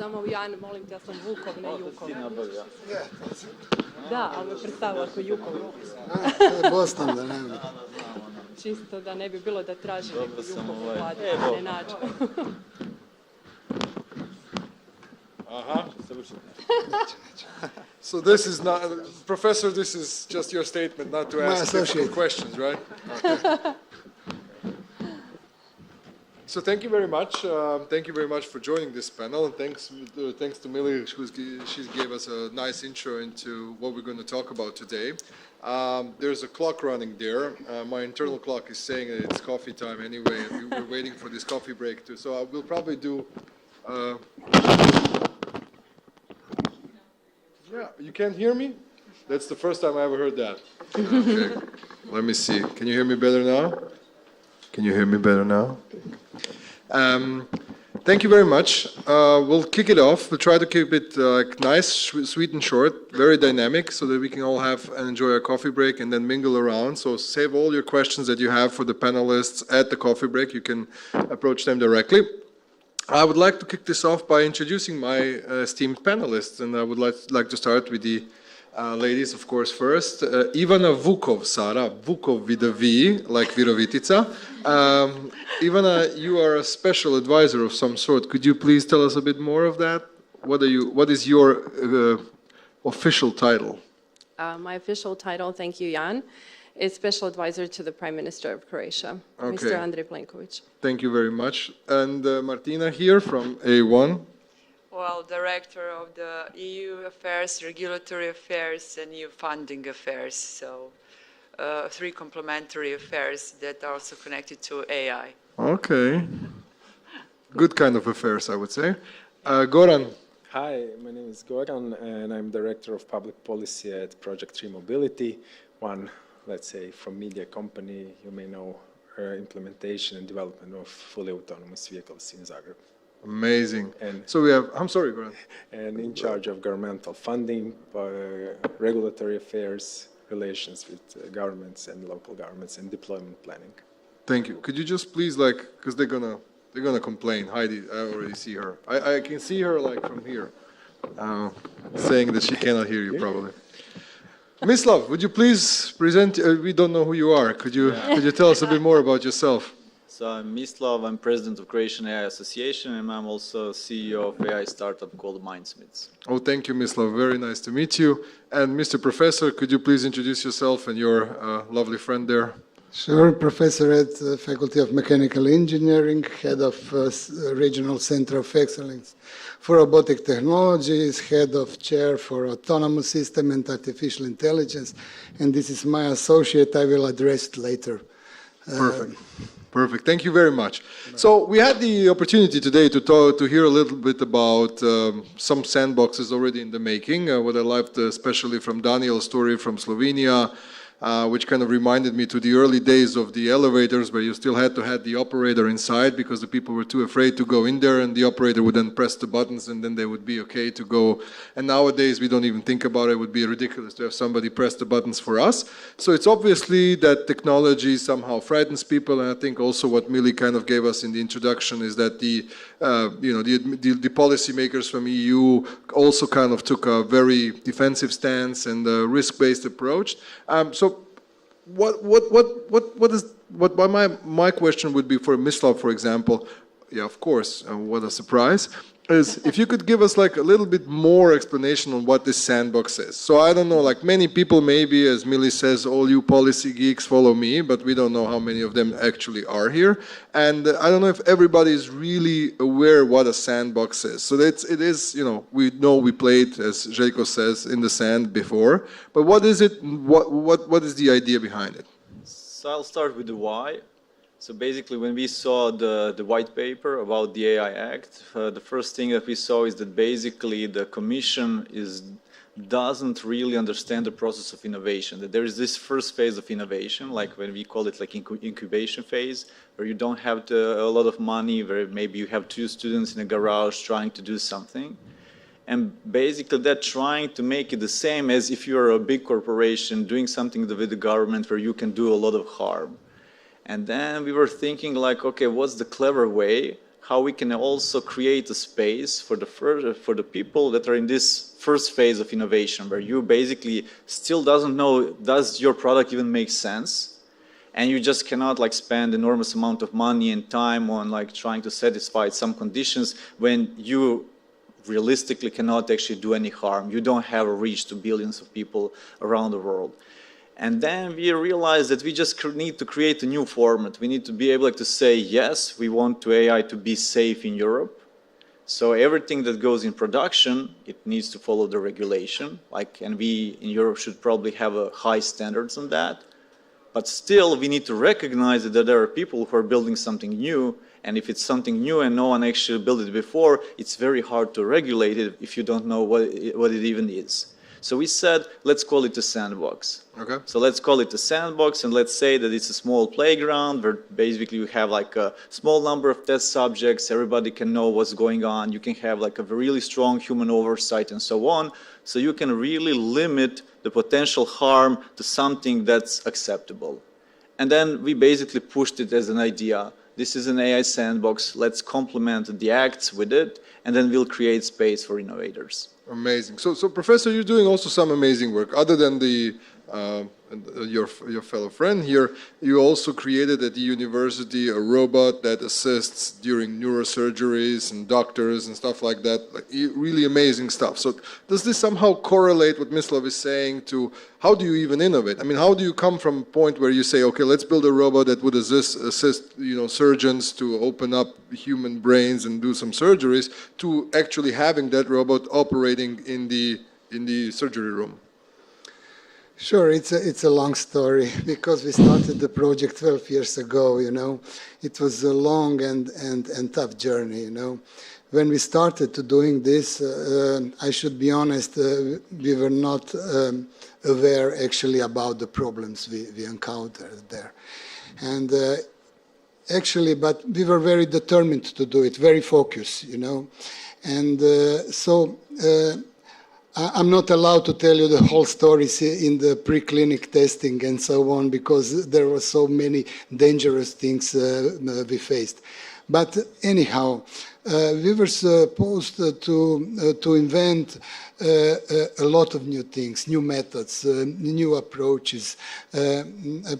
Samo Jan, molim te, ja sam Vukov, ne Jukov. Ja. Da, ali me predstavila kao Jukov. To je Boston, da ne bi. Čisto da ne bi bilo da traži neku Jukov u vladi, ne nađu. Aha. So this is not, Professor, this is just your statement, not to ask difficult questions, right? Okay. So thank you very much. Thank you very much for joining this panel, and thanks to Millie, she gave us a nice intro into what we're going to talk about today. There's a clock running there. My internal clock is saying that it's coffee time anyway, and we're waiting for this coffee break too. So I will probably do. Yeah, you can't hear me? That's the first time I ever heard that. Okay, let me see. Can you hear me better now? Can you hear me better now? Thank you very much. We'll kick it off. We'll try to keep it nice, sweet and short, very dynamic, so that we can all have and enjoy our coffee break and then mingle around. So save all your questions that you have for the panelists at the coffee break. You can approach them directly. I would like to kick this off by introducing my esteemed panelists, and I would like to start with the ladies, of course, first. Ivana VUKOV, Sara, VUKOV with a V, like Virovitica. Ivana, you are a special advisor of some sort. Could you please tell us a bit more of that? What is your official title? My official title, thank you, Jan, is Special Advisor to the Prime Minister of Croatia, Mr. Andrej Plenković. Thank you very much. And Martina here from A1. Well, Director of the EU Affairs, Regulatory Affairs and EU Funding Affairs, so three complementary affairs that are also connected to AI. Okay. Good kind of affairs, I would say. Goran. Hi, my name is Goran, and I'm Director of Public Policy at Project 3 Mobility, one, let's say, from media company, you may know, implementation and development of fully autonomous vehicles in Zagreb. Amazing. And so we have, I'm sorry, Goran. And in charge of governmental funding, regulatory affairs, relations with governments and local governments, and deployment planning. Thank you. Could you just please, because they're gonna complain. Heidi, I already see her. I can see her from here, saying that she cannot hear you probably. MISLAV, would you please present? We don't know who you are. Could you tell us a bit more about yourself? So I'm MISLAV, I'm president of Croatian AI Association, and I'm also CEO of AI startup called Mindsmiths. Oh, thank you, MISLAV. Very nice to meet you. And Mr. Professor, could you please introduce yourself and your lovely friend there? Sure, Professor at the Faculty of Mechanical Engineering, Head of Regional Center of Excellence for Robotic Technologies, Head of Chair for Autonomous System and Artificial Intelligence, and this is my associate. I will address it later. Perfect. Perfect. Thank you very much. So we had the opportunity today to hear a little bit about some sandboxes already in the making. What I liked especially from Daniel's story from Slovenia, which kind of reminded me to the early days of the elevators where you still had to have the operator inside because the people were too afraid to go in there, and the operator would then press the buttons and then they would be okay to go. And nowadays we don't even think about it. It would be ridiculous to have somebody press the buttons for us. So it's obviously that technology somehow frightens people, and I think also what Millie kind of gave us in the introduction is that the policymakers from EU also kind of took a very defensive stance and a risk-based approach. My question would be for MISLAV, for example. Yeah, of course. What a surprise! Is if you could give us a little bit more explanation on what this sandbox is. So I don't know, many people maybe, as Millie says, all you policy geeks follow me, but we don't know how many of them actually are here. And I don't know if everybody is really aware what a sandbox is. So it is, we know we played, as Željko says, in the sand before. But what is it? What is the idea behind it? So I'll start with the why. So basically, when we saw the white paper about the AI Act, the first thing that we saw is that basically the Commission doesn't really understand the process of innovation. That there is this first phase of innovation, like when we call it incubation phase, where you don't have a lot of money, where maybe you have 2 students in a garage trying to do something. And basically they're trying to make it the same as if you're a big corporation doing something with the government where you can do a lot of harm. And then we were thinking okay, what's the clever way how we can also create a space for the people that are in this first phase of innovation, where you basically still doesn't know, does your product even make sense? And you just cannot like spend enormous amount of money and time on like trying to satisfy some conditions when you realistically cannot actually do any harm. You don't have a reach to billions of people around the world. And then we realized that we just need to create a new format. We need to be able to say, yes, we want AI to be safe in Europe. So everything that goes in production, it needs to follow the regulation. And we in Europe should probably have a high standards on that. But still, we need to recognize that there are people who are building something new. And if it's something new and no one actually built it before, it's very hard to regulate it if you don't know what it even is. So we said, let's call it a sandbox. Okay. So let's call it a sandbox, and let's say that it's a small playground where basically you have like a small number of test subjects, everybody can know what's going on, you can have like a really strong human oversight and so on, so you can really limit the potential harm to something that's acceptable. And then we basically pushed it as an idea. This is an AI sandbox, let's complement the acts with it, and then we'll create space for innovators. Amazing. So Professor, you're doing also some amazing work. Other than your fellow friend here, you also created at the university a robot that assists during neurosurgeries and doctors and stuff like that. Like, really amazing stuff. So does this somehow correlate what MISLAV is saying to how do you even innovate? I mean, how do you come from a point where you say, okay, let's build a robot that would assist surgeons to open up human brains and do some surgeries, to actually having that robot operating in the surgery room? Sure, it's a long story because we started the project 12 years ago, It was a long and tough journey, When we started to doing this, I should be honest, we were not aware actually about the problems we encountered there. And actually, but we were very determined to do it, very focused, And so I'm not allowed to tell you the whole story in the preclinical testing and so on, because there were so many dangerous things we faced. But anyhow, we were supposed to invent a lot of new things, new methods, new approaches,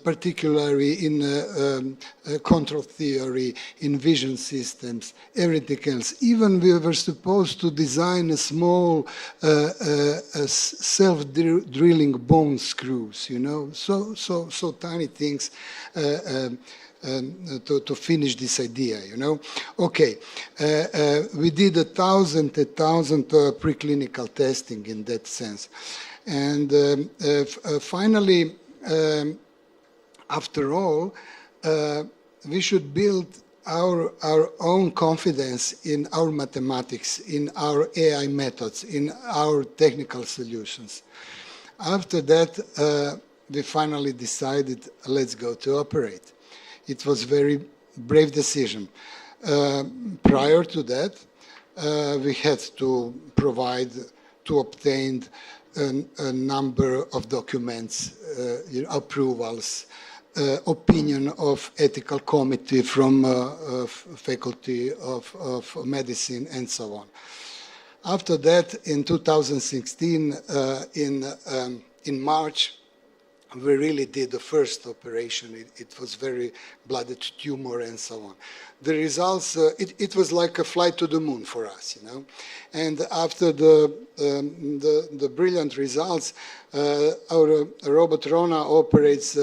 particularly in control theory, in vision systems, everything else. Even we were supposed to design a small self-drilling bone screws, so tiny things. To finish this idea, Okay, we did 1,000 preclinical testing in that sense. And finally, after all, we should build our own confidence in our mathematics, in our AI methods, in our technical solutions. After that, we finally decided, let's go to operate. It was a very brave decision. Prior to that, we had to obtain a number of documents, approvals, opinion of ethical committee from faculty of medicine and so on. After that, in 2016, in March, we really did the first operation. It was very blooded tumor and so on. The results, it was like a flight to the moon for us, And after the brilliant results, our robot Rona operates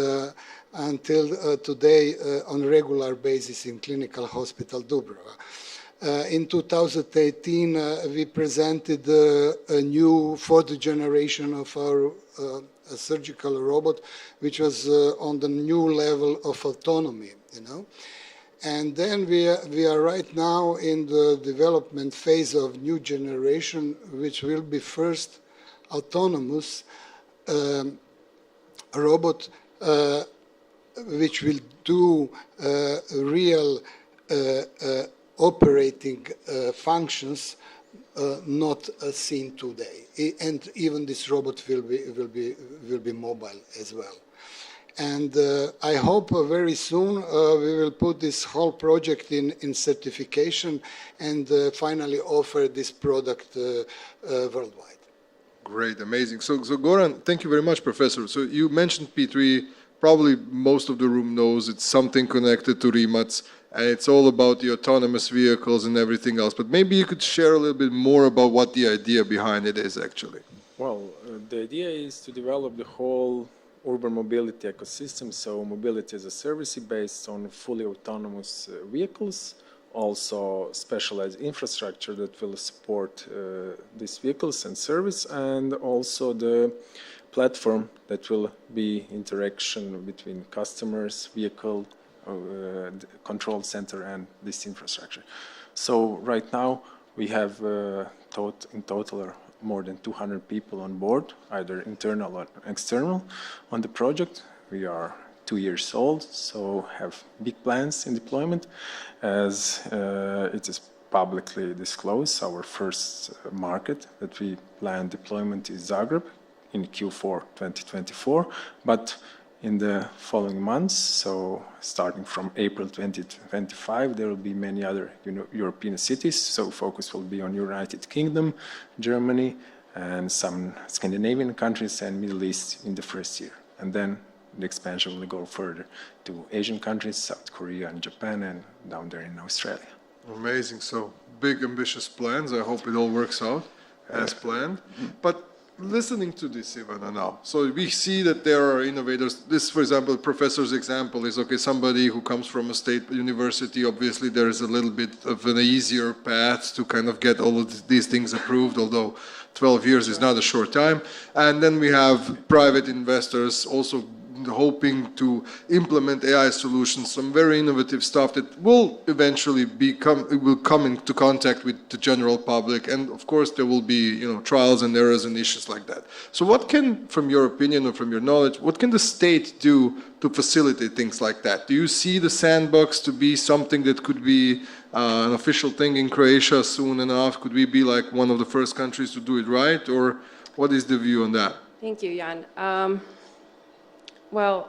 until today on a regular basis in Clinical Hospital Dubrava. In 2018, we presented a new fourth generation of our a surgical robot, which was on the new level of autonomy, And then we are right now in the development phase of new generation, which will be first autonomous robot, which will do real operating functions not seen today, and even this robot will be mobile as well. And I hope very soon we will put this whole project in certification and finally offer this product worldwide. Great, amazing. So Goran, thank you very much, Professor. So you mentioned P3. Probably most of the room knows it's something connected to RIMAC, and it's all about the autonomous vehicles and everything else. But maybe you could share a little bit more about what the idea behind it is, actually. Well, the idea is to develop the whole urban mobility ecosystem, so mobility as a service based on fully autonomous vehicles, also specialized infrastructure that will support these vehicles and service, and also the platform that will be interaction between customers, vehicle, control center, and this infrastructure. So right now we have in total more than 200 people on board, either internal or external, on the project. We are 2 years old, so have big plans in deployment. As it is publicly disclosed, our first market that we plan deployment is Zagreb in Q4 2024, but in the following months, so starting from April 2025, there will be many other European cities, so focus will be on United Kingdom, Germany, and some Scandinavian countries and Middle East in the first year. And then the expansion will go further to Asian countries, South Korea and Japan, and down there in Australia. Amazing. So big, ambitious plans. I hope it all works out as planned. But listening to this, Ivana, now, so we see that there are innovators. This, for example, the professor's example is, okay, somebody who comes from a state university, obviously there is a little bit of an easier path to kind of get all of these things approved, although 12 years is not a short time. And then we have private investors also hoping to implement AI solutions, some very innovative stuff that will eventually come into contact with the general public, and of course there will be trials and errors and issues like that. So what can, from your opinion or from your knowledge, what can the state do to facilitate things like that? Do you see the sandbox to be something that could be an official thing in Croatia soon enough? Could we be like one of the first countries to do it right, or what is the view on that? Thank you, Jan. Well,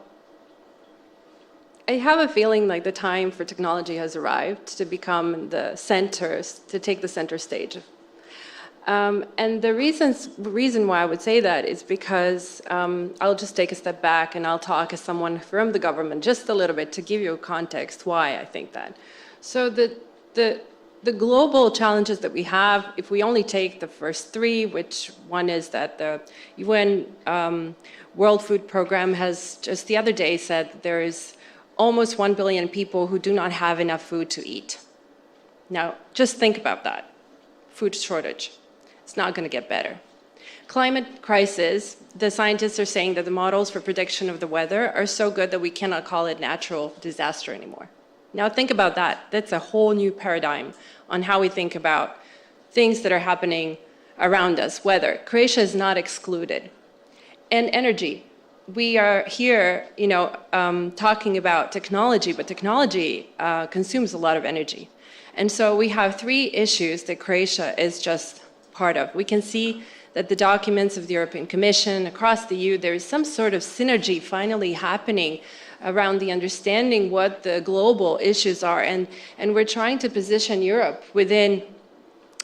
I have a feeling like the time for technology has arrived to become the center, to take the center stage. And the reason why I would say that is because I'll just take a step back and I'll talk as someone from the government just a little bit to give you a context why I think that. So the global challenges that we have, if we only take the first three, which one is that the UN World Food Program has just the other day said that there is almost 1 billion people who do not have enough food to eat. Now, just think about that. Food shortage. It's not going to get better. Climate crisis, the scientists are saying that the models for prediction of the weather are so good that we cannot call it natural disaster anymore. Now think about that. That's a whole new paradigm on how we think about things that are happening around us, weather. Croatia is not excluded. And energy. We are here, talking about technology, but technology consumes a lot of energy. And so we have three issues that Croatia is just part of. We can see that the documents of the European Commission across the EU, there is some sort of synergy finally happening around the understanding what the global issues are. And we're trying to position Europe within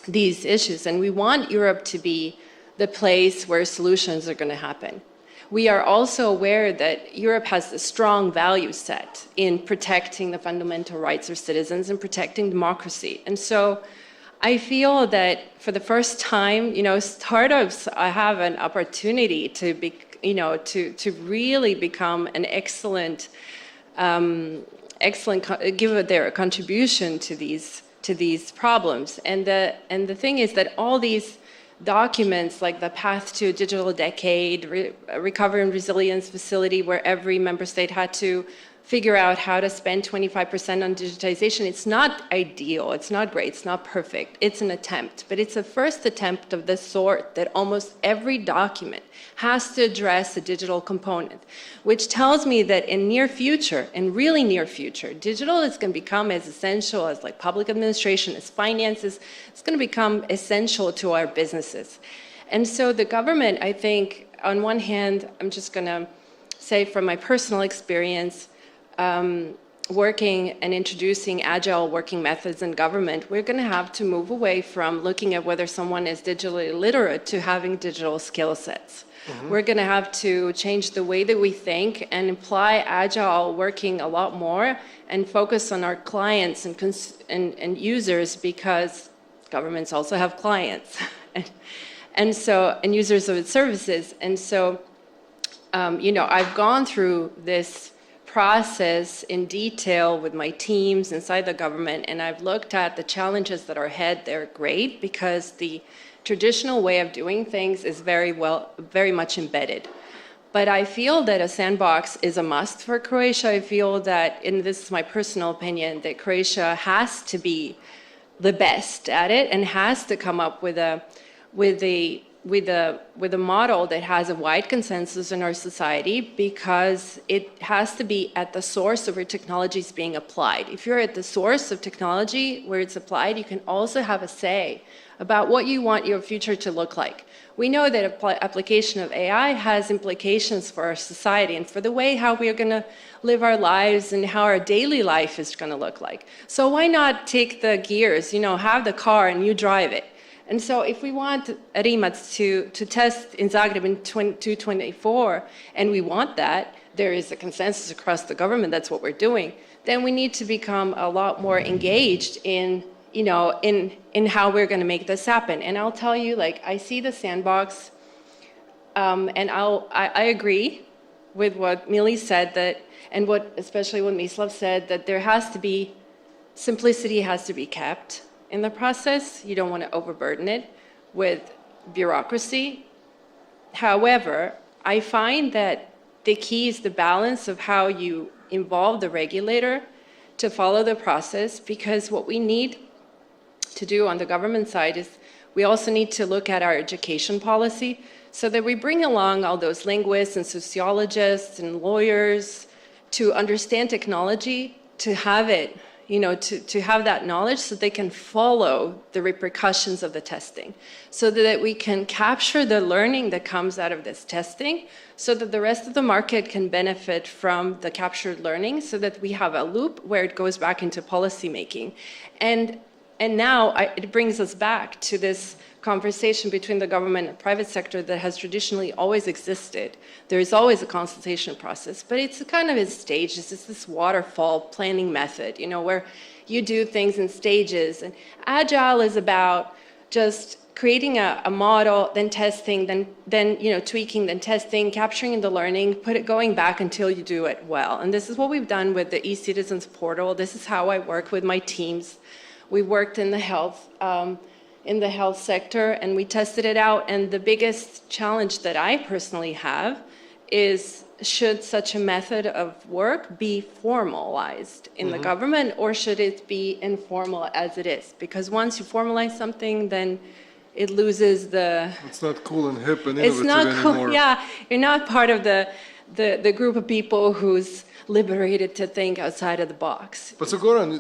these issues. And we want Europe to be the place where solutions are going to happen. We are also aware that Europe has a strong value set in protecting the fundamental rights of citizens and protecting democracy. And so I feel that for the first time, startups have an opportunity to be, to really become an excellent, give their contribution to these problems. And the thing is that all these documents like the Path to a Digital Decade, Recovery and Resilience Facility, where every member state had to figure out how to spend 25% on digitization. It's not ideal, it's not great, it's not perfect, it's an attempt, but it's a first attempt of this sort that almost every document has to address a digital component, which tells me that in near future, in really near future, digital is going to become as essential as like public administration, as finances. It's going to become essential to our businesses. And so the government, I think, on one hand, I'm just going to say from my personal experience, working and introducing agile working methods in government, we're going to have to move away from looking at whether someone is digitally literate to having digital skill sets. We're going to have to change the way that we think and apply agile working a lot more and focus on our clients and users, because governments also have clients and users of its services. And so, you know, I've gone through this process in detail with my teams inside the government, and I've looked at the challenges that are ahead. They're great because the traditional way of doing things is very much embedded. But I feel that a sandbox is a must for Croatia. I feel that, and this is my personal opinion, that Croatia has to be the best at it and has to come up with a model that has a wide consensus in our society, because it has to be at the source of where technology is being applied. If you're at the source of technology where it's applied, you can also have a say about what you want your future to look like. We know that application of AI has implications for our society and for the way how we are going to live our lives and how our daily life is going to look like. So why not take the gears, you know, have the car and you drive it? And so if we want RIMAC to test in Zagreb in 2024, and we want that, there is a consensus across the government, that's what we're doing, then we need to become a lot more engaged in, you know, in how we're going to make this happen. And I'll tell you, like, I see the sandbox, and I agree with what Mili said, that, and especially what MISLAV said, that there has to be, simplicity has to be kept in the process. You don't want to overburden it with bureaucracy. However, I find that the key is the balance of how you involve the regulator to follow the process, because what we need to do on the government side is we also need to look at our education policy so that we bring along all those linguists and sociologists and lawyers to understand technology, to have it, you know, to have that knowledge so they can follow the repercussions of the testing, so that we can capture the learning that comes out of this testing, so that the rest of the market can benefit from the captured learning, so that we have a loop where it goes back into policy making. And now it brings us back to this conversation between the government and private sector that has traditionally always existed. There is always a consultation process, but it's kind of in stages. It's this waterfall planning method, you know, where you do things in stages. And agile is about just creating a model, then testing, then you know, tweaking, then testing, capturing the learning, going back until you do it well. And this is what we've done with the eCitizens portal. This is how I work with my teams. We worked in the health sector, and we tested it out. And the biggest challenge that I personally have is, should such a method of work be formalized in the government, or should it be informal as it is? Because once you formalize something, then it loses the... It's not cool and hip and innovative it's not cool anymore. Yeah, you're not part of the group of people who's liberated to think outside of the box. But so Goran,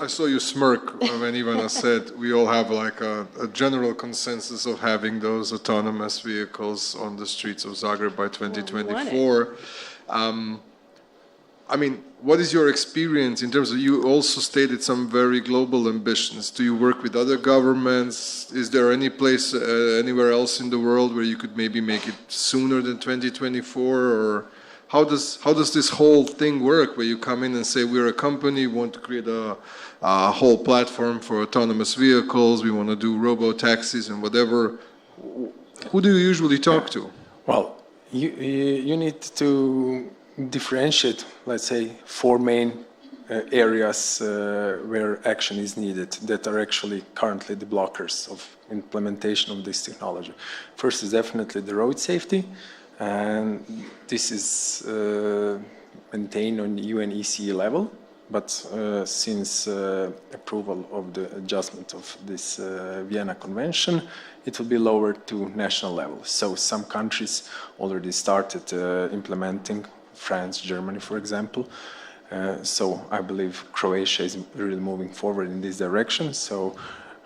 I saw you smirk when Ivana said we all have like a general consensus of having those autonomous vehicles on the streets of Zagreb by 2024. I mean, what is your experience in terms of, you also stated some very global ambitions. Do you work with other governments? Is there any place, anywhere else in the world where you could maybe make it sooner than 2024? Or how does this whole thing work, where you come in and say, we're a company, we want to create a whole platform for autonomous vehicles, we want to do robo-taxis and whatever. Who do you usually talk to? Well, you need to differentiate, let's say, four main areas where action is needed that are actually currently the blockers of implementation of this technology. First is definitely the road safety, and this is maintained on UNECE level, but since approval of the adjustment of this Vienna Convention, it will be lowered to national level. So some countries already started implementing, France, Germany, for example. So I believe Croatia is really moving forward in this direction. So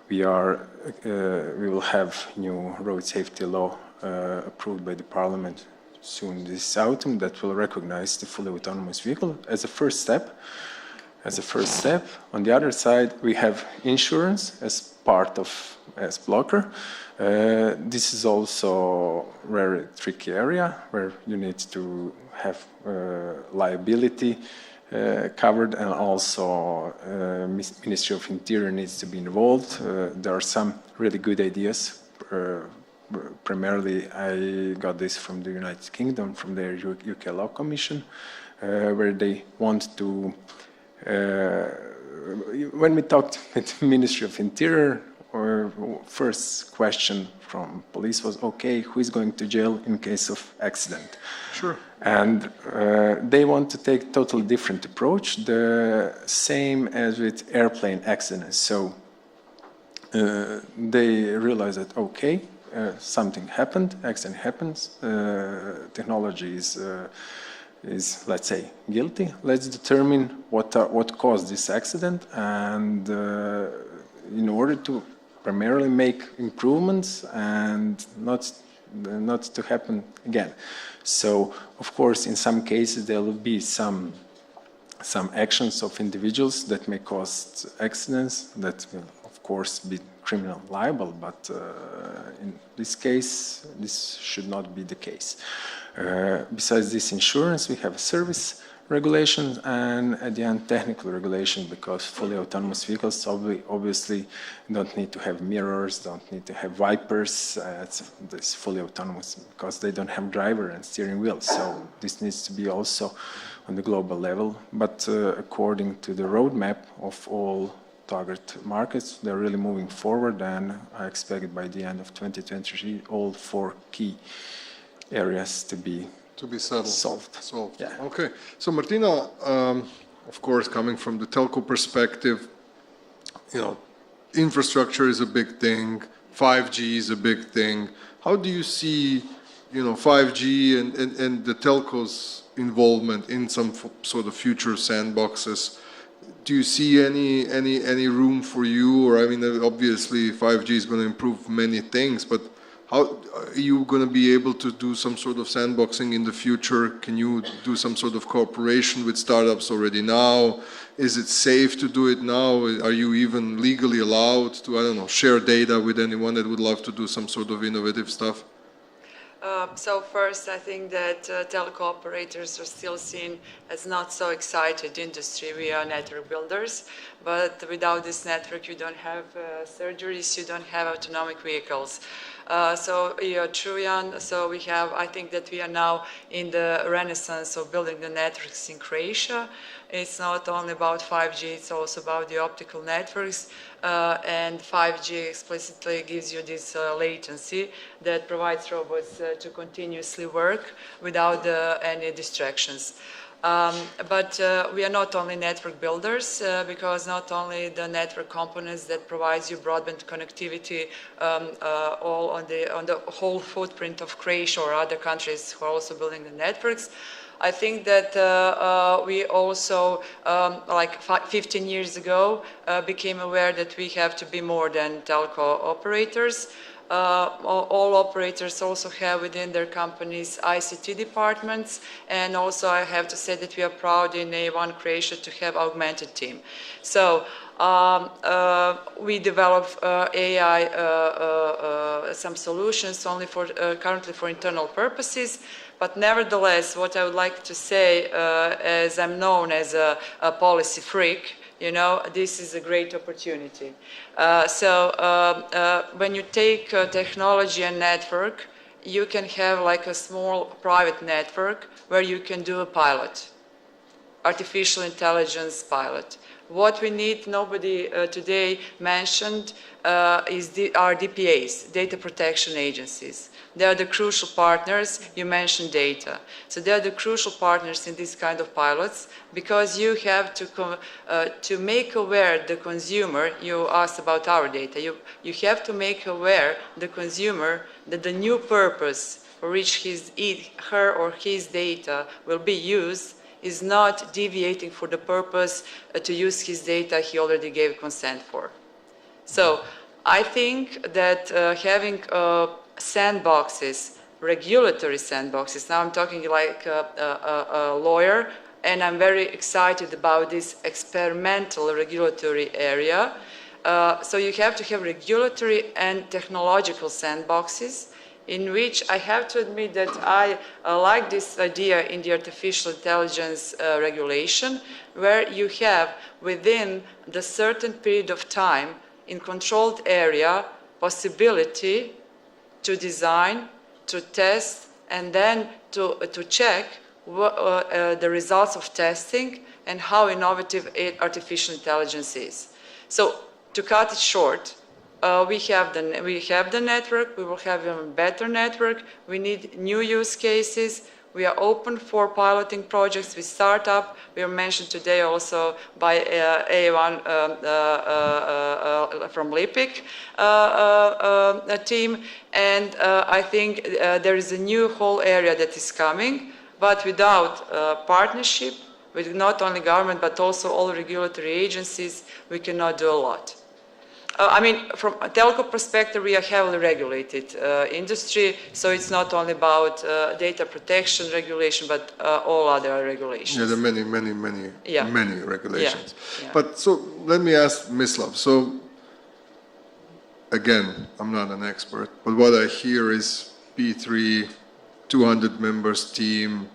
we will have new road safety law approved by the Parliament soon this autumn that will recognize the fully autonomous vehicle as a first step. On the other side, we have insurance as part of as blocker. This is also a very tricky area where you need to have liability covered, and also Ministry of Interior needs to be involved. There are some really good ideas. Primarily, I got this from the United Kingdom, from their UK Law Commission, where they want to. When we talked with the Ministry of Interior, our first question from police was, okay, who is going to jail in case of accident? Sure. And they want to take a totally different approach, the same as with airplane accidents. So they realize that, okay, something happened, accident happens, technology is, let's say, guilty. Let's determine what caused this accident, and in order to primarily make improvements and not to happen again. So, of course, in some cases there will be some actions of individuals that may cause accidents that will, of course, be criminal liable, but in this case, this should not be the case. Besides this insurance, we have service regulations and at the end technical regulation, because fully autonomous vehicles obviously don't need to have mirrors, don't need to have wipers. It's fully autonomous because they don't have driver and steering wheel. So this needs to be also on the global level. But according to the roadmap of all target markets, they're really moving forward, and I expect by the end of 2023 all 4 key areas to be solved. Yeah. Okay. So Martina, of course, coming from the telco perspective, you know, infrastructure is a big thing. 5G is a big thing. How do you see, you know, 5G and the telcos' involvement in some sort of future sandboxes? Do you see any room for you? Or I mean, obviously 5G is going to improve many things, but how are you going to be able to do some sort of sandboxing in the future? Can you do some sort of cooperation with startups already now? Is it safe to do it now? Are you even legally allowed to, I don't know, share data with anyone that would love to do some sort of innovative stuff? So first, I think that telco operators are still seen as not so excited industry. We are network builders, but without this network, you don't have surgeries, you don't have autonomic vehicles. So you're true, Jan. So we have, I think that we are now in the renaissance of building the networks in Croatia. It's not only about 5G, it's also about the optical networks. And 5G explicitly gives you this latency that provides robots to continuously work without any distractions. But we are not only network builders, because not only the network components that provides you broadband connectivity all on the whole footprint of Croatia or other countries who are also building the networks. I think that we also, like 15 years ago, became aware that we have to be more than telco operators. All operators also have within their companies ICT departments, and also I have to say that we are proud in A1 Croatia to have augmented team. So we develop AI, some solutions only for currently for internal purposes. But nevertheless, what I would like to say, as I'm known as a policy freak, you know, this is a great opportunity. When you take technology and network, you can have like a small private network where you can do a pilot, artificial intelligence pilot. What we need, nobody today mentioned, are DPAs, data protection agencies. They are the crucial partners. You mentioned data. So they are the crucial partners in this kind of pilots, because you have to make aware the consumer. You asked about our data. You have to make aware the consumer that the new purpose for which her or his data will be used is not deviating for the purpose to use his data he already gave consent for. So I think that having sandboxes regulatory sandboxes. Now I'm talking like a lawyer, and I'm very excited about this experimental regulatory area. So you have to have regulatory and technological sandboxes, in which I have to admit that I like this idea in the artificial intelligence regulation, where you have within the certain period of time in controlled area possibility to design, to test, and then to check the results of testing and how innovative artificial intelligence is. So to cut it short, we have the network, we will have a better network, we need new use cases, we are open for piloting projects with startup. We are mentioned today also by A1 from LIPIC team, and I think there is a new whole area that is coming, but without partnership with not only government but also all regulatory agencies, we cannot do a lot. I mean, from a telco perspective, we are heavily regulated industry, so it's not only about data protection regulation, but all other regulations. Yeah, there are many regulations. Yeah. But so let me ask MISLAV. So again, I'm not an expert, but what I hear is P3, 200 members team,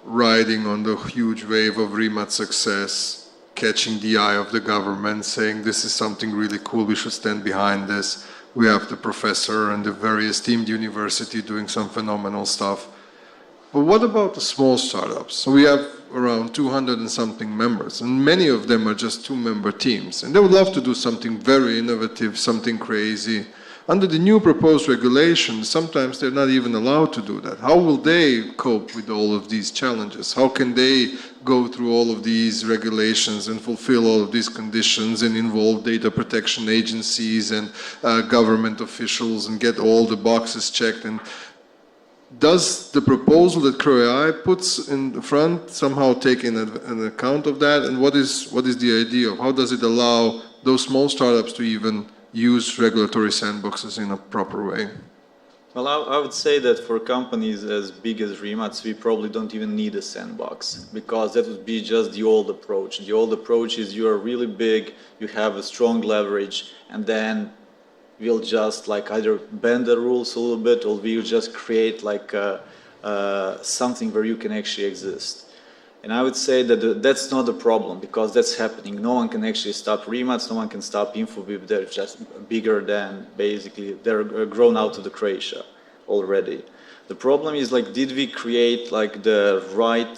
riding on the huge wave of RIMAC success, catching the eye of the government, saying this is something really cool, we should stand behind this. We have the professor and the very esteemed university doing some phenomenal stuff. But what about the small startups? So we have around 200 and something members, and many of them are just 2-member teams, and they would love to do something very innovative, something crazy. Under the new proposed regulations, sometimes they're not even allowed to do that. How will they cope with all of these challenges? How can they go through all of these regulations and fulfill all of these conditions and involve data protection agencies and government officials and get all the boxes checked? And does the proposal that CroAI puts in the front somehow take an account of that? And what is the idea of how does it allow those small startups to even use regulatory sandboxes in a proper way? Well, I would say that for companies as big as RIMAC, we probably don't even need a sandbox, because that would be just the old approach. The old approach is you are really big, you have a strong leverage, and then we'll just like either bend the rules a little bit, or we'll just create like something where you can actually exist. And I would say that that's not a problem, because that's happening. No one can actually stop RIMAC, no one can stop InfoVip. They're just bigger than, basically, they're grown out of the Croatia already. The problem is, like, did we create like the right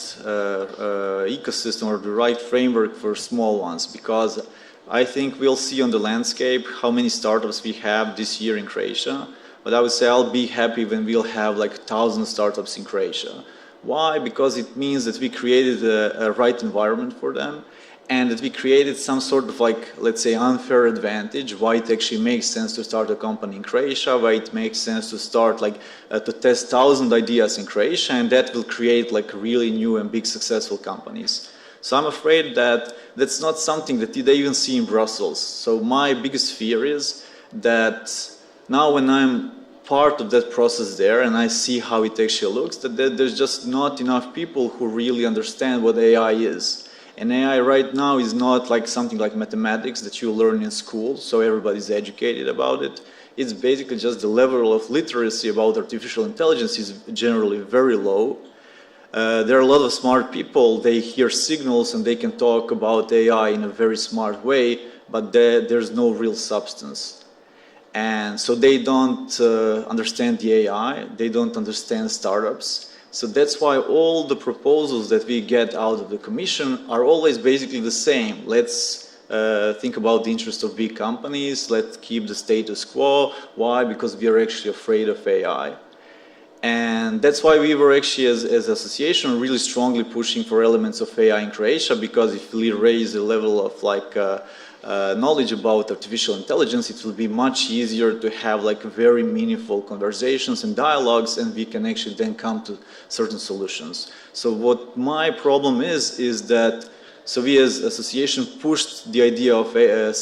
ecosystem or the right framework for small ones? Because I think we'll see on the landscape how many startups we have this year in Croatia. But I would say I'll be happy when we'll have like 1,000 startups in Croatia. Why? Because it means that we created a right environment for them, and that we created some sort of like, let's say, unfair advantage, why it actually makes sense to start a company in Croatia, why it makes sense to start like, to test 1,000 ideas in Croatia, and that will create like really new and big successful companies. So I'm afraid that that's not something that they even see in Brussels. So my biggest fear is that now when I'm part of that process there and I see how it actually looks, that there's just not enough people who really understand what AI is. And AI right now is not like something like mathematics that you learn in school, so everybody's educated about it. It's basically just the level of literacy about artificial intelligence is generally very low. There are a lot of smart people, they hear signals and they can talk about AI in a very smart way, but there's no real substance. And so they don't understand the AI, they don't understand startups. So that's why all the proposals that we get out of the Commission are always basically the same. Let's think about the interest of big companies, let's keep the status quo. Why? Because we are actually afraid of AI. And that's why we were actually, as an association, really strongly pushing for elements of AI in Croatia, because if we raise the level of like knowledge about artificial intelligence, it will be much easier to have like very meaningful conversations and dialogues, and we can actually then come to certain solutions. So what my problem is that, so we as association pushed the idea of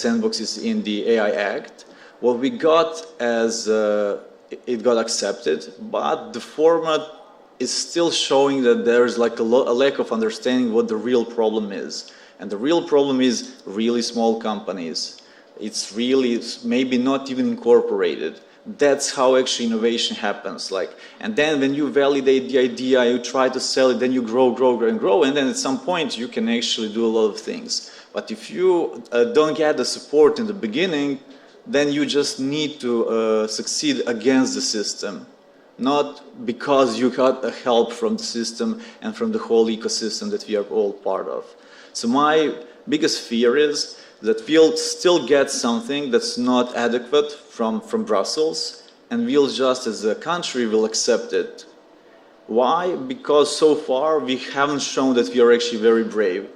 sandboxes in the AI Act. What we got as it got accepted, but the format is still showing that there's like a lack of understanding what the real problem is. And the real problem is really small companies. It's really maybe not even incorporated. That's how actually innovation happens. And then when you validate the idea, you try to sell it, then you grow, and then at some point you can actually do a lot of things. But if you don't get the support in the beginning, then you just need to succeed against the system, not because you got help from the system and from the whole ecosystem that we are all part of. So my biggest fear is that we'll still get something that's not adequate from Brussels, and we'll just, as a country, will accept it. Why? Because so far we haven't shown that we are actually very brave,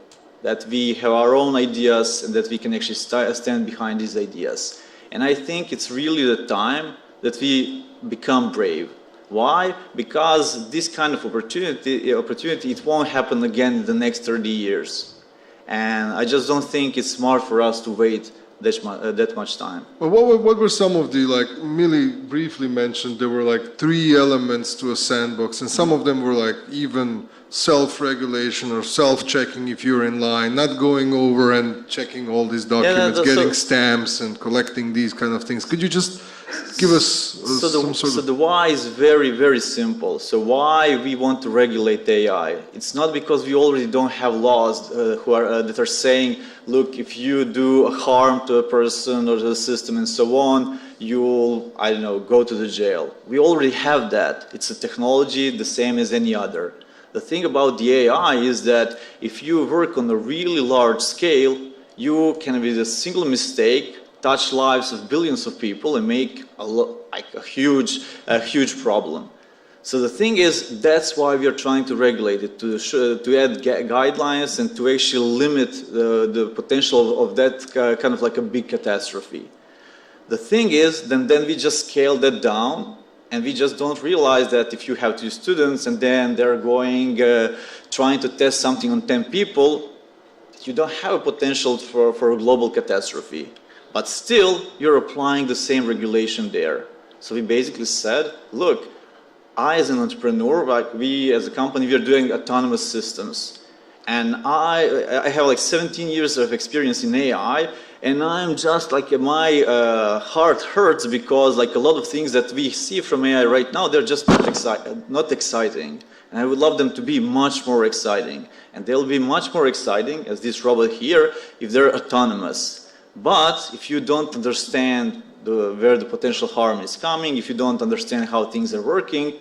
that we have our own ideas and that we can actually stand behind these ideas. And I think it's really the time that we become brave. Why? Because this kind of opportunity, it won't happen again in the next 30 years. And I just don't think it's smart for us to wait that much time. Well, what were some of the, Millie briefly mentioned, there were 3 elements to a sandbox, and some of them were even self-regulation or self-checking if you're in line, not going over and checking all these documents, getting stamps and collecting these kind of things. Could you just give us some sort of... So the why is very, very simple. So why we want to regulate AI? It's not because we already don't have laws that are saying, look, if you do a harm to a person or to the system and so on, you'll, I don't know, go to the jail. We already have that. It's a technology the same as any other. The thing about the AI is that if you work on a really large scale, you can, with a single mistake, touch lives of billions of people and make a huge problem. So the thing is, that's why we are trying to regulate it, to add guidelines and to actually limit the potential of that kind of a big catastrophe. The thing is, then we just scale that down, and we just don't realize that if you have 2 students and then they're going, trying to test something on 10 people, you don't have a potential for a global catastrophe. But still, you're applying the same regulation there. So we basically said, look, I as an entrepreneur, we as a company, we are doing autonomous systems. And I have 17 years of experience in AI, and I'm just my heart hurts because a lot of things that we see from AI right now, they're just not exciting. And I would love them to be much more exciting. And they'll be much more exciting, as this robot here, if they're autonomous. But if you don't understand where the potential harm is coming, if you don't understand how things are working,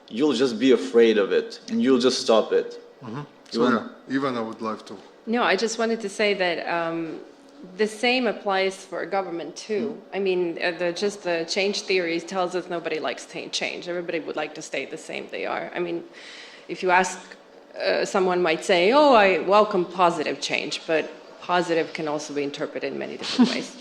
you'll just be afraid of it, and you'll just stop it. Mm-hmm. So yeah, Ivana would like to. No, I just wanted to say that the same applies for government too. I mean, the change theory tells us nobody likes change. Everybody would like to stay the same they are. I mean, if you ask, someone might say, oh, I welcome positive change, but positive can also be interpreted in many different ways.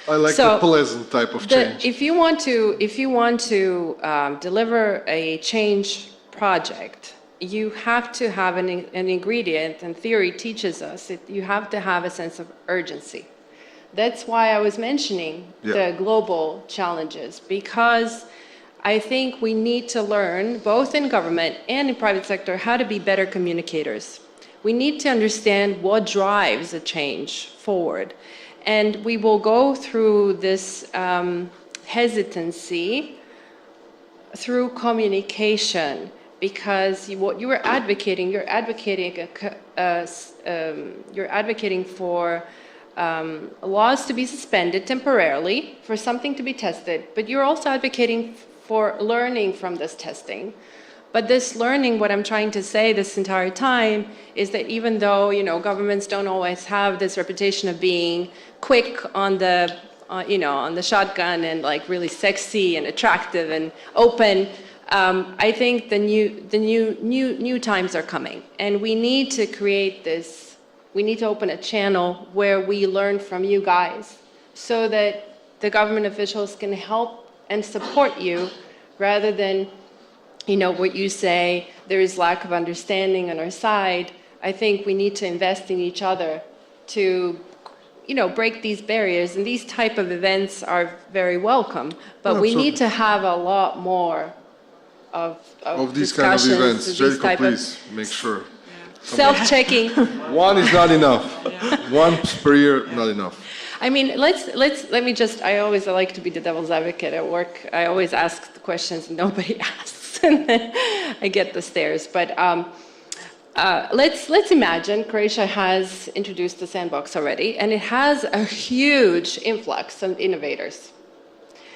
I like the pleasant type of change. If you want to deliver a change project, you have to have an ingredient, and theory teaches us, you have to have a sense of urgency. That's why I was mentioning the global challenges, because I think we need to learn, both in government and in private sector, how to be better communicators. We need to understand what drives a change forward. And we will go through this hesitancy through communication, because what you are advocating, you're advocating for laws to be suspended temporarily, for something to be tested, but you're also advocating for learning from this testing. But this learning, what I'm trying to say this entire time, is that even though, governments don't always have this reputation of being quick on the, on the shotgun and really sexy and attractive and open, I think the new times are coming, and we need to create this. We need to open a channel where we learn from you guys, so that the government officials can help and support you, rather than, what you say, there is lack of understanding on our side. I think we need to invest in each other to, break these barriers, and these type of events are very welcome, but we need to have a lot more of these kind of events. these Željko, type please, make sure. self-checking. One is not enough. Once per year, not enough. I mean, let me just, I always like to be the devil's advocate at work. I always ask the questions and nobody asks, and then I get the stares. But let's imagine Croatia has introduced the sandbox already, and it has a huge influx of innovators.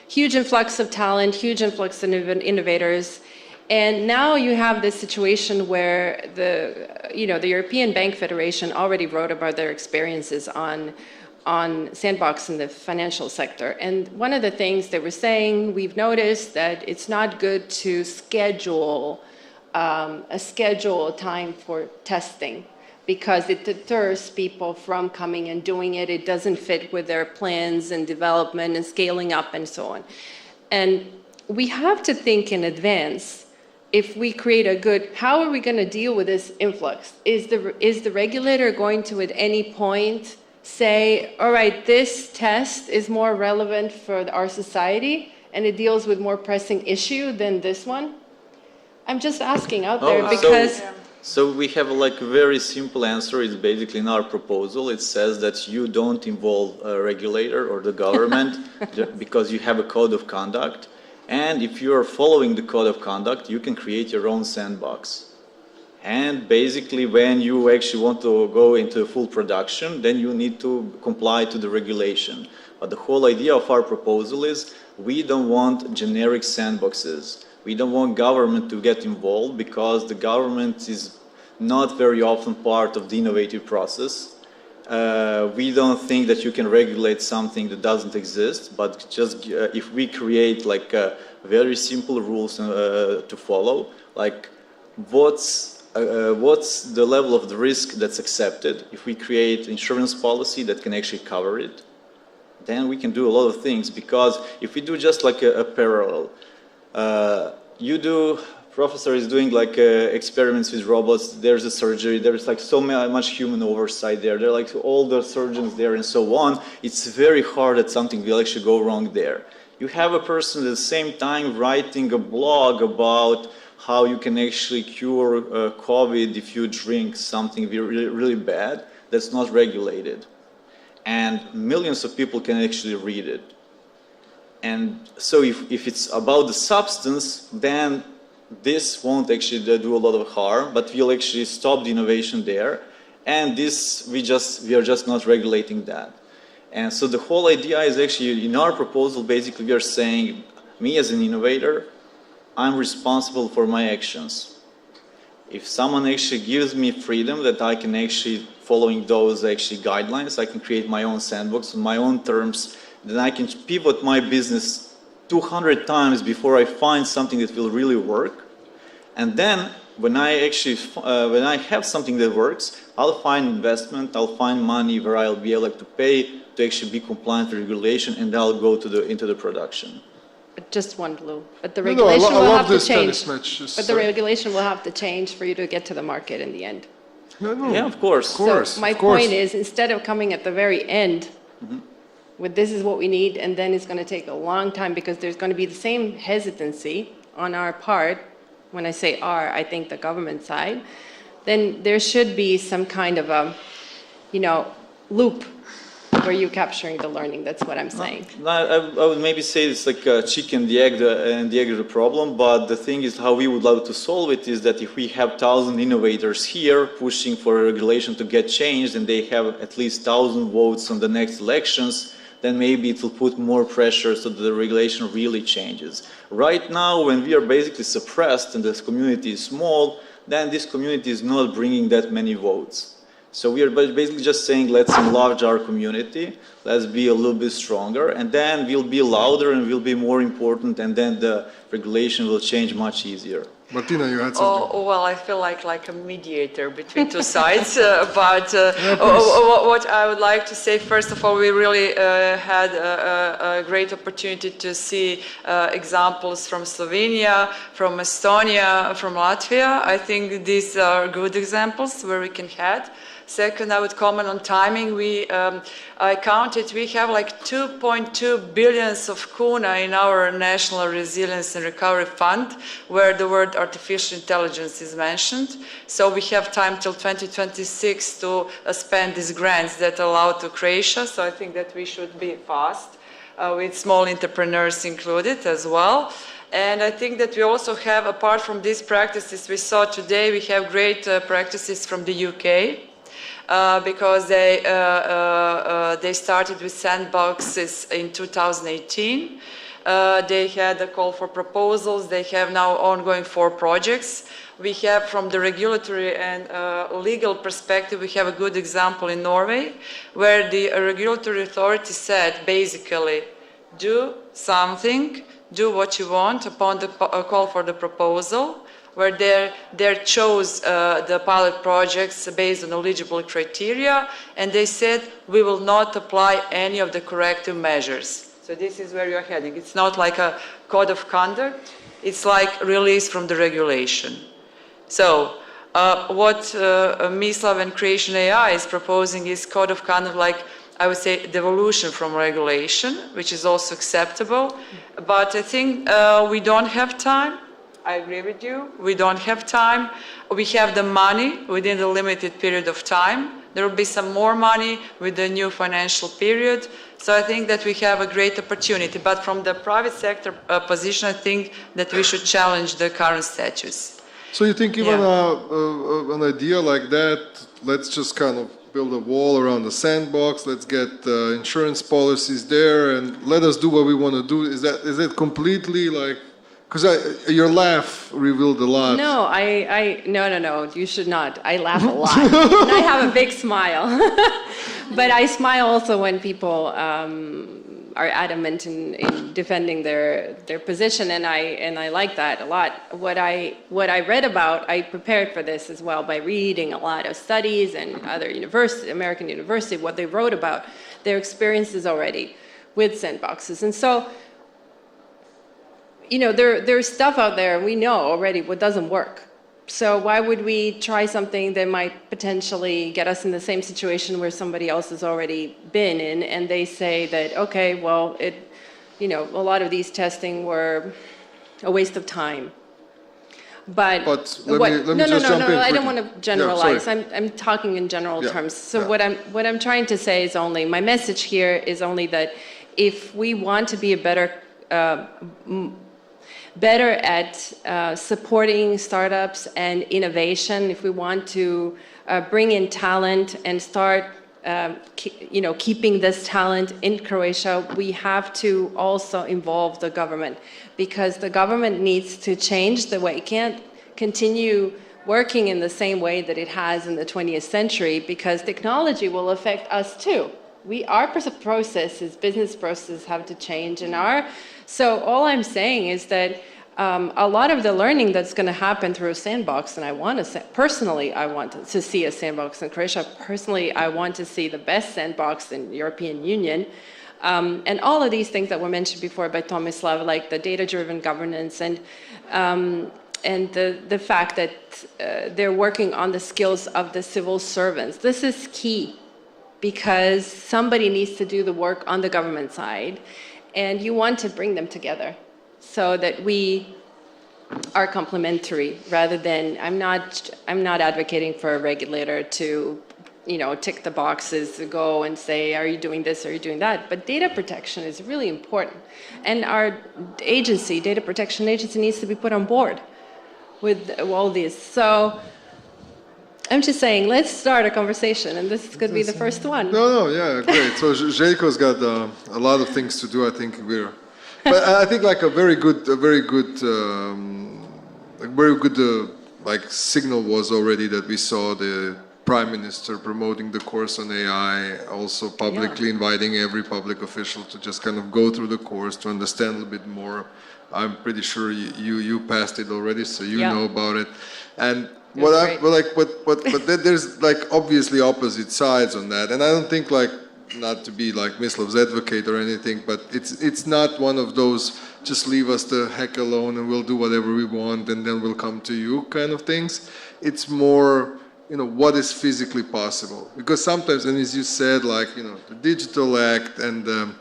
Huge influx of talent, huge influx of innovators. And now you have this situation where the European Bank Federation already wrote about their experiences on sandbox in the financial sector. And one of the things they were saying, we've noticed that it's not good to schedule a time for testing, because it deters people from coming and doing it. It doesn't fit with their plans and development and scaling up and so on. And we have to think in advance. If we create a good, how are we going to deal with this influx? Is the regulator going to at any point say, all right, this test is more relevant for our society and it deals with more pressing issue than this one? I'm just asking out there because... So we have like a very simple answer. It's basically in our proposal. It says that you don't involve a regulator or the government because you have a code of conduct. And if you are following the code of conduct, you can create your own sandbox. And basically, when you actually want to go into full production, then you need to comply to the regulation. But the whole idea of our proposal is we don't want generic sandboxes. We don't want government to get involved because the government is not very often part of the innovative process. We don't think that you can regulate something that doesn't exist, but just if we create like very simple rules to follow, like what's the level of the risk that's accepted. If we create insurance policy that can actually cover it, then we can do a lot of things. Because if we do just like a parallel, professor is doing like experiments with robots, there's a surgery, there's like so much human oversight there, there are like all the surgeons there and so on. It's very hard that something will actually go wrong there. You have a person at the same time writing a blog about how you can actually cure COVID if you drink something really, really bad that's not regulated. And millions of people can actually read it. And so if it's about the substance, then this won't actually do a lot of harm, but we'll actually stop the innovation there. And this, we are just not regulating that. And so the whole idea is actually, in our proposal, basically we are saying, me as an innovator, I'm responsible for my actions. If someone actually gives me freedom that I can actually, following those actually guidelines, I can create my own sandbox on my own terms, then I can pivot my business 200 times before I find something that will really work. And then when I have something that works, I'll find investment, I'll find money where I'll be able to pay to actually be compliant with regulation, and I'll go into the production. Just one blue, but the regulation will have to change. But the regulation will have to change for you to get to the market in the end. Yeah, of course. So my point is, instead of coming at the very end, with this is what we need, and then it's going to take a long time because there's going to be the same hesitancy on our part. When I say our, I think the government side. Then there should be some kind of a, loop where you're capturing the learning. That's what I'm saying. I would maybe say it's like a chicken and the egg, the problem. But the thing is, how we would like to solve it is that if we have 1,000 innovators here pushing for a regulation to get changed, and they have at least 1,000 votes on the next elections, then maybe it will put more pressure so that the regulation really changes. Right now, when we are basically suppressed and this community is small, then this community is not bringing that many votes. So we are basically just saying, let's enlarge our community, let's be a little bit stronger, and then we'll be louder and we'll be more important, and then the regulation will change much easier. Martina, you had something. Oh, well, I feel like a mediator between two sides, but what I would like to say, first of all, we really had a great opportunity to see examples from Slovenia, from Estonia, from Latvia. I think these are good examples where we can head. Second, I would comment on timing. I counted, we have like 2.2 billions of kuna in our National Resilience and Recovery Fund, where the word artificial intelligence is mentioned. So we have time till 2026 to spend these grants that allow to Croatia. So I think that we should be fast, with small entrepreneurs included as well. And I think that we also have, apart from these practices we saw today, we have great practices from the UK, because they started with sandboxes in 2018. They had a call for proposals. They have now ongoing 4 projects. We have, from the regulatory and legal perspective, we have a good example in Norway, where the regulatory authority said, basically, do something, do what you want upon the call for the proposal, where they chose the pilot projects based on eligible criteria, and they said, we will not apply any of the corrective measures. So this is where you're heading. It's not like a code of conduct, it's like release from the regulation. So what MISLAV and Creation AI is proposing is code of conduct, like, I would say, devolution from regulation, which is also acceptable. But I think we don't have time. I agree with you. We don't have time. We have the money within the limited period of time. There will be some more money with the new financial period. So I think that we have a great opportunity. But from the private sector position, I think that we should challenge the current status. So you think even an idea like that, let's just kind of build a wall around the sandbox, let's get insurance policies there, and let us do what we want to do. Is it completely like, because your laugh revealed a lot. No, no, you should not. I laugh a lot. And I have a big smile. But I smile also when people are adamant in defending their position, and I like that a lot. What I read about, I prepared for this as well by reading a lot of studies and other American university, what they wrote about their experiences already with sandboxes. And so, you know, there's stuff out there, we know already what doesn't work. So why would we try something that might potentially get us in the same situation where somebody else has already been in, and they say that, okay, well, you know, a lot of these testing were a waste of time. But let me just jump in I don't quickly. want to generalize. Yeah, I'm talking in general terms. So yeah. what I'm trying to say is only, my message here is only that if we want to be a better at supporting startups and innovation, if we want to bring in talent and start you know, keeping this talent in Croatia, we have to also involve the government, because the government needs to change the way. It can't continue working in the same way that it has in the 20th century, because technology will affect us too. Our processes, business processes have to change, so all I'm saying is that a lot of the learning that's going to happen through a sandbox, and I want to see a sandbox in Croatia. Personally, I want to see the best sandbox in the European Union. And all of these things that were mentioned before by Tomislav, like the data-driven governance and the fact that they're working on the skills of the civil servants. This is key, because somebody needs to do the work on the government side, and you want to bring them together so that we are complementary, rather than, I'm not advocating for a regulator to, you know, tick the boxes, to go and say, are you doing this, are you doing that? But data protection is really important. And our agency, data protection agency, needs to be put on board with all these. So I'm just saying, let's start a conversation, and this could be the first one. No, yeah, great. So Željko's got a lot of things to do. I think but I think like a very good like signal was already that we saw the Prime Minister promoting the course on AI, also publicly inviting every public official to just kind of go through the course to understand a little bit more. I'm pretty sure you passed it already, so you know about it. And but there's like obviously opposite sides on that, and I don't think, like, not to be like Mislav's advocate or anything, but it's not one of those just leave us the heck alone and we'll do whatever we want and then we'll come to you kind of things. It's more what is physically possible. Because sometimes, and as you said, like, the Digital Act and, the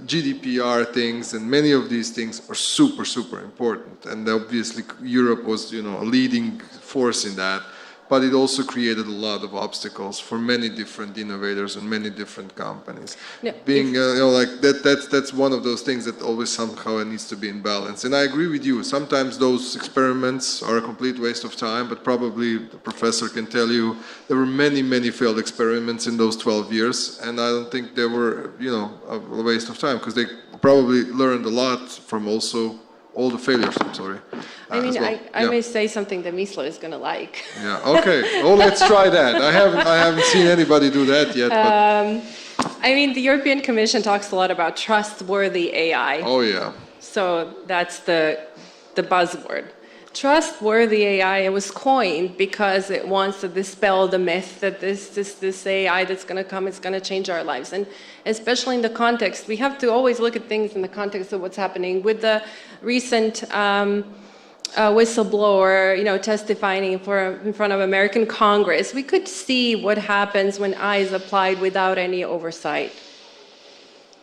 GDPR things and many of these things are super, super important. And obviously Europe was, a leading force in that. But it also created a lot of obstacles for many different innovators and many different companies. No, Being, like that's one of those things that always somehow needs to be in balance. And I agree with you. Sometimes those experiments are a complete waste of time, but probably the professor can tell you there were many, many failed experiments in those 12 years. And I don't think they were, a waste of time because they probably learned a lot from also all the failures, I'm sorry. I mean, well. I may say something that MISLAV is going to like. Yeah, okay. Well, let's try that. I haven't seen anybody do that yet. But... I mean, the European Commission talks a lot about trustworthy AI. Oh, yeah. So that's the buzzword. Trustworthy AI, it was coined because it wants to dispel the myth that this AI that's going to come is going to change our lives. And especially in the context, we have to always look at things in the context of what's happening. With the recent whistleblower, testifying in front of American Congress, we could see what happens when AI is applied without any oversight.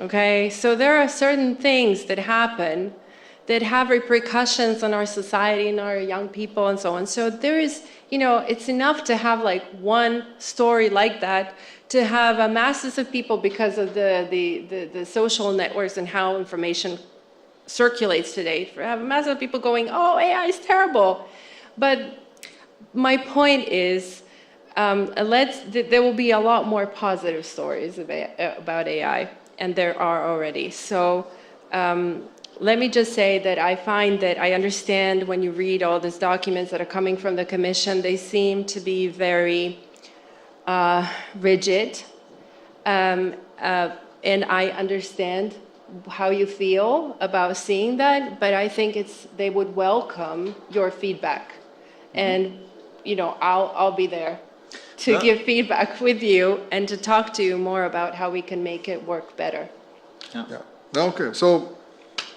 Okay, so there are certain things that happen that have repercussions on our society and our young people and so on. So there is, it's enough to have like one story like that, to have masses of people, because of the social networks and how information circulates today, for have a mass of people going, oh, AI is terrible. But my point is, there will be a lot more positive stories about AI, and there are already. So let me just say that I find that I understand when you read all these documents that are coming from the Commission, they seem to be very rigid. And I understand how you feel about seeing that, but I think they would welcome your feedback. And, I'll be there to give feedback with you and to talk to you more about how we can make it work better. Yeah. Okay, so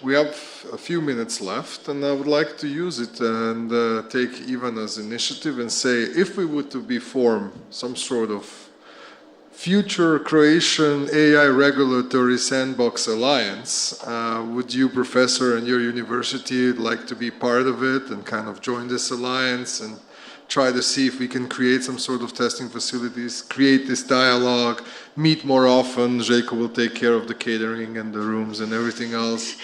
we have a few minutes left, and I would like to use it and take Ivana's initiative and say, if we were to form some sort of future Croatian AI regulatory sandbox alliance, would you, Professor, and your university like to be part of it and kind of join this alliance and try to see if we can create some sort of testing facilities, create this dialogue, meet more often? Željko will take care of the catering and the rooms and everything else.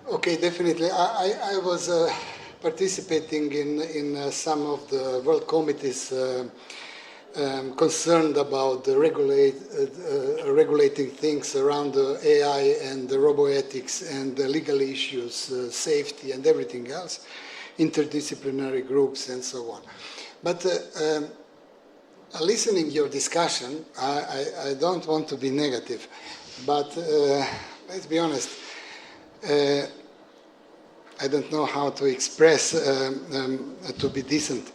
Okay, definitely. I was participating in some of the world committees concerned about the regulating things around the AI and the roboethics and the legal issues, safety and everything else, interdisciplinary groups and so on. But listening your discussion, I don't want to be negative, but let's be honest, I don't know how to express to be decent.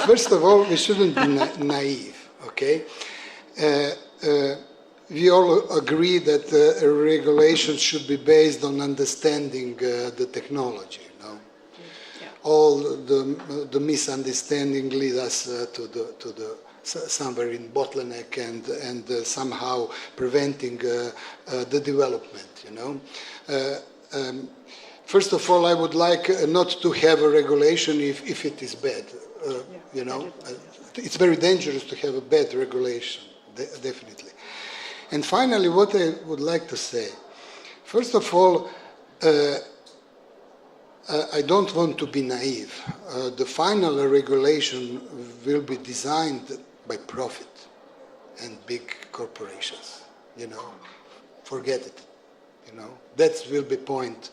First of all, we shouldn't be naive, okay? We all agree that regulation should be based on understanding the technology, Yeah. All the misunderstanding lead us to the somewhere in bottleneck and somehow preventing the development, First of all, I would like not to have a regulation if it is bad, It's very dangerous to have a bad regulation, definitely. And finally, what I would like to say, first of all, I don't want to be naive. The final regulation will be designed by profit and big corporations, Forget it, That will be point,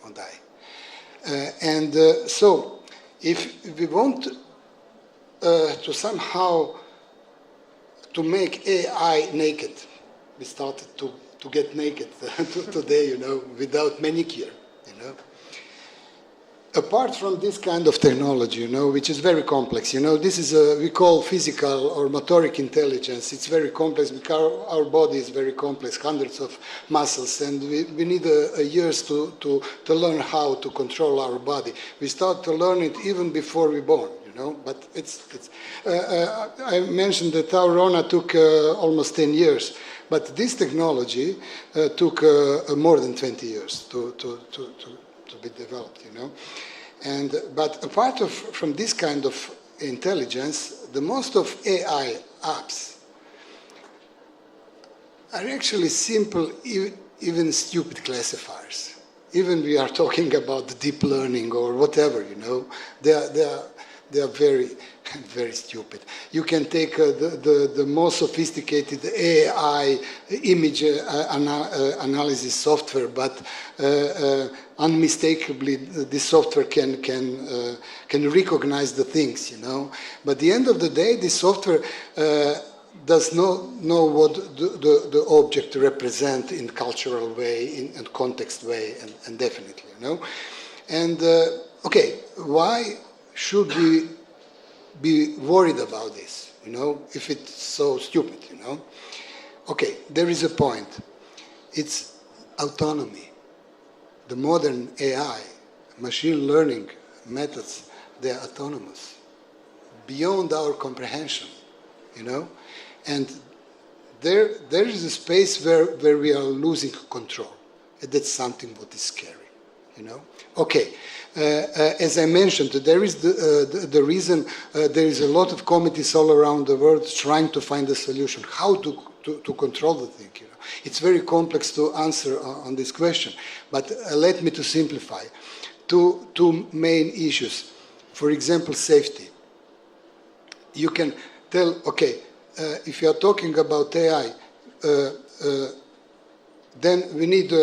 on that. So, if we want to somehow to make AI naked, we started to get naked today, without manicure, apart from this kind of technology, which is very complex, this is we call physical or motoric intelligence. It's very complex because our body is very complex, hundreds of muscles, and we need years to learn how to control our body. We start to learn it even before we're born. But I mentioned that our RONA took almost 10 years, but this technology took more than 20 years to be developed, But apart from this kind of intelligence, the most of AI apps are actually simple, even stupid classifiers. Even we are talking about deep learning or whatever, they are very, very stupid. You can take the most sophisticated AI image analysis software, but unmistakably this software can recognize the things, But at the end of the day, this software does not know what the object represents in cultural way, in context way, and definitely, And okay, why should we be worried about this, if it's so stupid, Okay, there is a point. It's autonomy. The modern AI, machine learning methods, they are autonomous, beyond our comprehension, And there is a space where we are losing control. And that's something what is scary, Okay. As I mentioned, there is the reason there is a lot of committees all around the world trying to find a solution, how to control the thing. It's very complex to answer on this question, but let me to simplify. Two main issues. For example, safety. You can tell, okay, if you are talking about AI, then we need,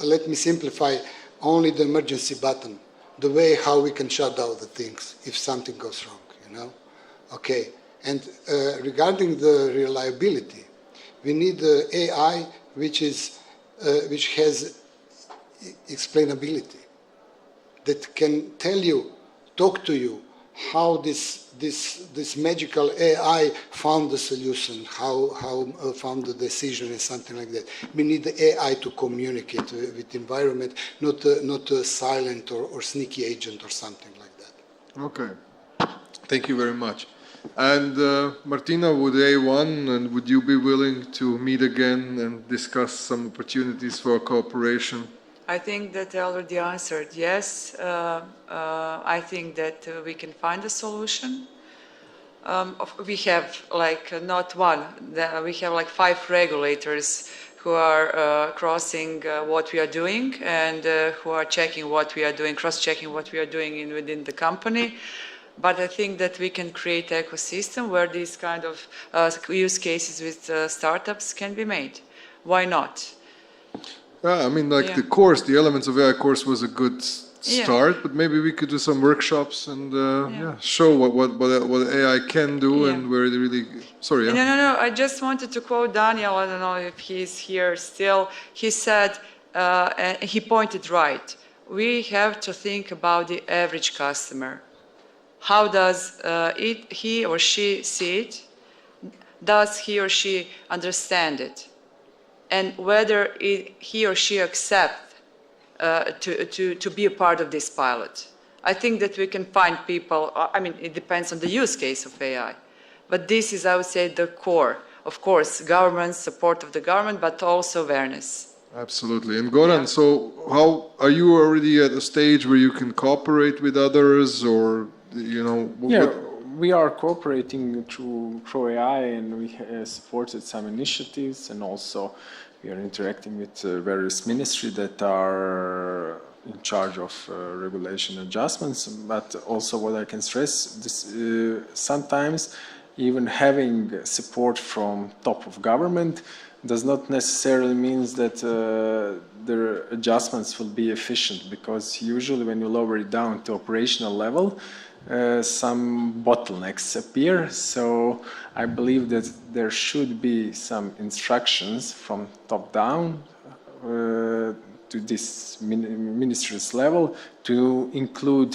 let me simplify, only the emergency button, the way how we can shut down the things if something goes wrong, Okay, and regarding the reliability, we need the AI which has explainability, that can tell you, talk to you, how this magical AI found the solution, how found the decision and something like that. We need the AI to communicate with the environment, not a silent or sneaky agent or something like that. Okay, thank you very much. And Martina, would A1, and would you be willing to meet again and discuss some opportunities for cooperation? I think that I already answered yes. I think that we can find a solution. We have not one, we have 5 regulators who are crossing what we are doing and who are checking what we are doing, cross-checking what we are doing within the company. But I think that we can create an ecosystem where these kind of use cases with startups can be made. Why not? Yeah, I mean, the course, the Elements of AI course was a good start, but maybe we could do some workshops and show what AI can do and where it really. Sorry. No. I just wanted to quote Daniel. I don't know if he's here still. He said, he pointed right. We have to think about the average customer. How does he or she see it? Does he or she understand it? And whether he or she accepts to be a part of this pilot. I think that we can find people, I mean, it depends on the use case of AI. But this is, I would say, the core. Of course, government, support of the government, but also awareness. Absolutely. And Goran, so how are you already at a stage where you can cooperate with others or, we are cooperating through CroAI and we supported some initiatives and also we are interacting with various ministries that are in charge of regulation adjustments. But also what I can stress, this, sometimes even having support from top of government does not necessarily mean that their adjustments will be efficient, because usually when you lower it down to operational level, some bottlenecks appear. So I believe that there should be some instructions from top down to to this ministry's level to include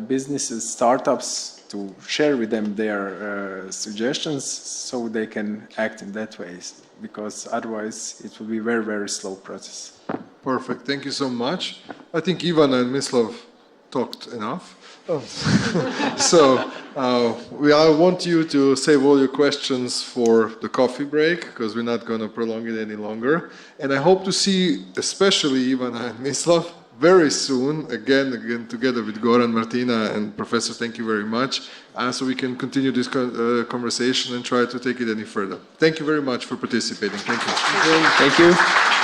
businesses, startups, to share with them their suggestions so they can act in that way, because otherwise it will be a very, very slow process. Perfect. Thank you so much. I think Ivana and MISLAV talked enough. So I want you to save all your questions for the coffee break, because we're not going to prolong it any longer. And I hope to see, especially Ivana and MISLAV, very soon, again together with Goran, Martina, and Professor, thank you very much, so we can continue this conversation and try to take it any further. Thank you very much for participating. Thank you. Thank you.